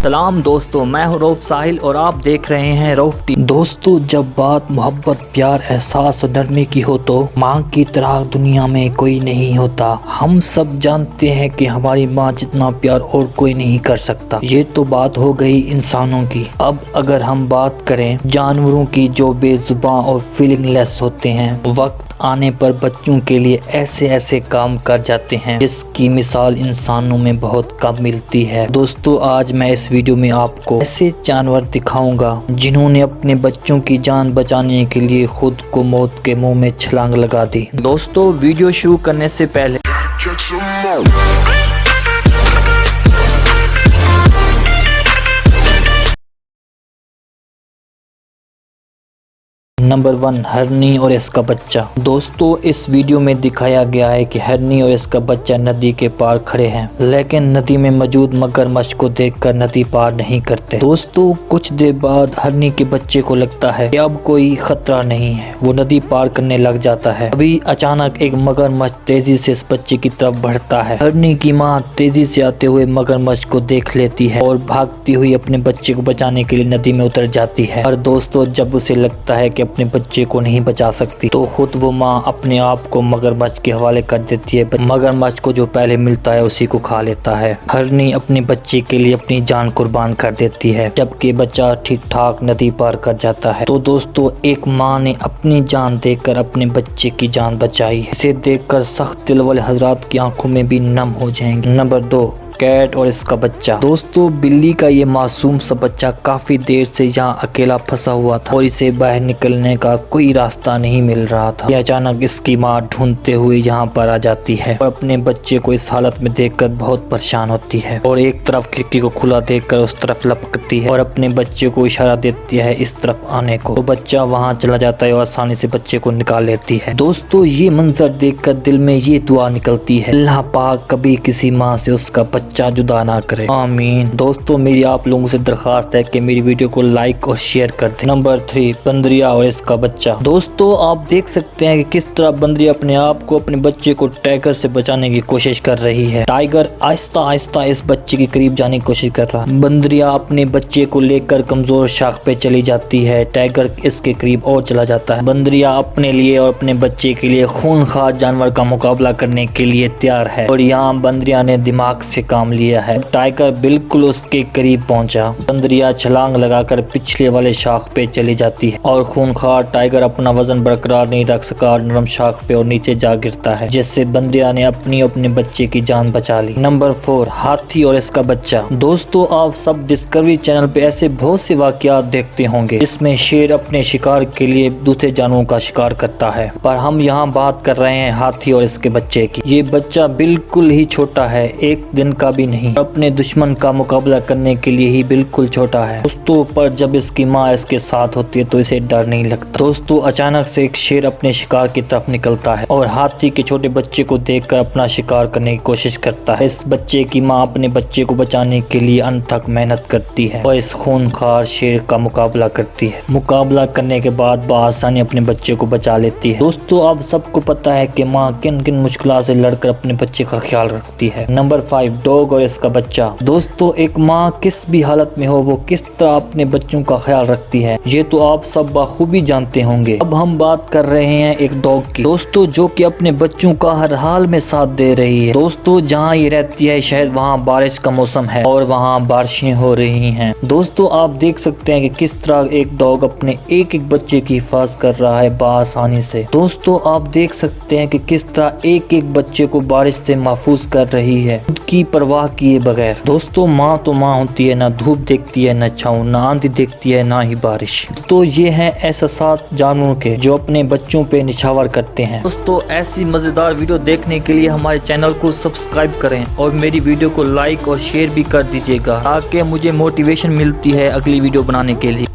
सलाम दोस्तों, मैं हूँ रऊफ साहिल और आप देख रहे हैं रऊफ टी। दोस्तों, जब बात मोहब्बत, प्यार, एहसास और नरमी की हो तो माँ की तरह दुनिया में कोई नहीं होता। हम सब जानते हैं कि हमारी माँ जितना प्यार और कोई नहीं कर सकता। ये तो बात हो गई इंसानों की। अब अगर हम बात करें जानवरों की जो बेजुबान और फीलिंगलेस होते हैं, वक्त आने पर बच्चों के लिए ऐसे ऐसे काम कर जाते हैं जिसकी मिसाल इंसानों में बहुत कम मिलती है। दोस्तों, आज मैं इस वीडियो में आपको ऐसे जानवर दिखाऊंगा जिन्होंने अपने बच्चों की जान बचाने के लिए खुद को मौत के मुंह में छलांग लगा दी। दोस्तों, वीडियो शुरू करने से पहले नंबर 1, हरनी और इसका बच्चा। दोस्तों, इस वीडियो में दिखाया गया है कि हरनी और इसका बच्चा नदी के पार खड़े हैं, लेकिन नदी में मौजूद मगरमच्छ को देखकर नदी पार नहीं करते। दोस्तों, कुछ देर बाद हरनी के बच्चे को लगता है कि अब कोई खतरा नहीं है। वो नदी पार करने लग जाता है। अभी अचानक एक मगरमच्छ तेजी से इस बच्चे की तरफ बढ़ता है। हरनी की माँ तेजी से आते हुए मगरमच्छ को देख लेती है और भागती हुई अपने बच्चे को बचाने के लिए नदी में उतर जाती है। और दोस्तों, जब उसे लगता है कि अपने बच्चे को नहीं बचा सकती तो खुद वो माँ अपने आप को मगरमच्छ के हवाले कर देती है। मगरमच्छ को जो पहले मिलता है उसी को खा लेता है। हरनी अपने बच्चे के लिए अपनी जान कुर्बान कर देती है, जबकि बच्चा ठीक ठाक नदी पार कर जाता है। तो दोस्तों, एक माँ ने अपनी जान देकर अपने बच्चे की जान बचाई। इसे देखकर सख्त दिल वाले हजरात की आंखों में भी नम हो जाएंगे। नंबर 2, कैट और इसका बच्चा। दोस्तों, बिल्ली का ये मासूम सा बच्चा काफी देर से यहाँ अकेला फंसा हुआ था और इसे बाहर निकलने का कोई रास्ता नहीं मिल रहा था। ये अचानक इसकी माँ ढूंढते हुए यहाँ पर आ जाती है और अपने बच्चे को इस हालत में देखकर बहुत परेशान होती है और एक तरफ खिड़की को खुला देखकर उस तरफ लपकती है और अपने बच्चे को इशारा देती है इस तरफ आने को। तो बच्चा वहाँ चला जाता है और आसानी से बच्चे को निकाल लेती है। दोस्तों, ये मंजर देखकर दिल में ये दुआ निकलती है, अल्लाह पाक कभी किसी माँ से उसका बच्चा जुदा ना करे, आमीन। दोस्तों, मेरी आप लोगों से दरखास्त है कि मेरी वीडियो को लाइक और शेयर कर दें। नंबर 3, बंदरिया और इसका बच्चा। दोस्तों, आप देख सकते हैं कि किस तरह बंदरिया अपने आप को, अपने बच्चे को टाइगर से बचाने की कोशिश कर रही है। टाइगर आहिस्ता आहिस्ता इस बच्चे के करीब जाने की कोशिश कर रहा है। बंदरिया अपने बच्चे को लेकर कमजोर शाख पे चली जाती है। टाइगर इसके करीब और चला जाता है। बंदरिया अपने लिए और अपने बच्चे के लिए खूनखार जानवर का मुकाबला करने के लिए तैयार है और यहाँ बंदरिया ने दिमाग से काम लिया है। टाइगर बिल्कुल उसके करीब पहुंचा। बंदरिया छलांग लगाकर पिछले वाले शाख पे चली जाती है और खूनखार टाइगर अपना वजन बरकरार नहीं रख सका, नरम शाख पे और नीचे जा गिरता है, जिससे बंदरिया ने अपने बच्चे की जान बचा ली। नंबर 4, हाथी और इसका बच्चा। दोस्तों, आप सब डिस्कवरी चैनल पे ऐसे बहुत से वाकयात देखते होंगे जिसमें शेर अपने शिकार के लिए दूसरे जानवरों का शिकार करता है, पर हम यहाँ बात कर रहे हैं हाथी और इसके बच्चे की। ये बच्चा बिल्कुल ही छोटा है, एक दिन का भी नहीं, अपने दुश्मन का मुकाबला करने के लिए ही बिल्कुल छोटा है। दोस्तों, पर जब इसकी माँ इसके साथ होती है तो इसे डर नहीं लगता। दोस्तों, अचानक से एक शेर अपने शिकार की तरफ निकलता है और हाथी के छोटे बच्चे को देखकर अपना शिकार करने की कोशिश करता है। इस बच्चे की माँ अपने बच्चे को बचाने के लिए अनथक मेहनत करती है और इस खूनखार शेर का मुकाबला करती है। मुकाबला करने के बाद बआसानी अपने बच्चे को बचा लेती है। दोस्तों, आप सबको पता है कि माँ किन किन मुश्किलात से लड़कर अपने बच्चे का ख्याल रखती है। नंबर 5, डॉग और इसका बच्चा। दोस्तों, एक माँ किस भी हालत में हो वो किस तरह अपने बच्चों का ख्याल रखती है ये तो आप सब बखूबी जानते होंगे। अब हम बात कर रहे हैं एक डॉग की, दोस्तों, जो कि अपने बच्चों का हर हाल में साथ दे रही है। दोस्तों, जहाँ ये रहती है शायद वहाँ बारिश का मौसम है और वहाँ बारिशें हो रही हैं। दोस्तों, आप देख सकते हैं कि किस तरह एक डॉग अपने एक एक बच्चे की हिफाजत कर रहा है बआसानी से। दोस्तों, आप देख सकते हैं कि किस तरह एक एक बच्चे को बारिश से महफूज कर रही है, खुद की परवाह किए बगैर। दोस्तों, माँ तो माँ होती है, ना धूप देखती है, ना छाँव, ना आंधी देखती है, ना ही बारिश। तो ये हैं एहसासात जानवरों के जो अपने बच्चों पे निछावर करते हैं। दोस्तों, ऐसी मजेदार वीडियो देखने के लिए हमारे चैनल को सब्सक्राइब करें और मेरी वीडियो को लाइक और शेयर भी कर दीजिएगा ताकि मुझे मोटिवेशन मिलती है अगली वीडियो बनाने के लिए।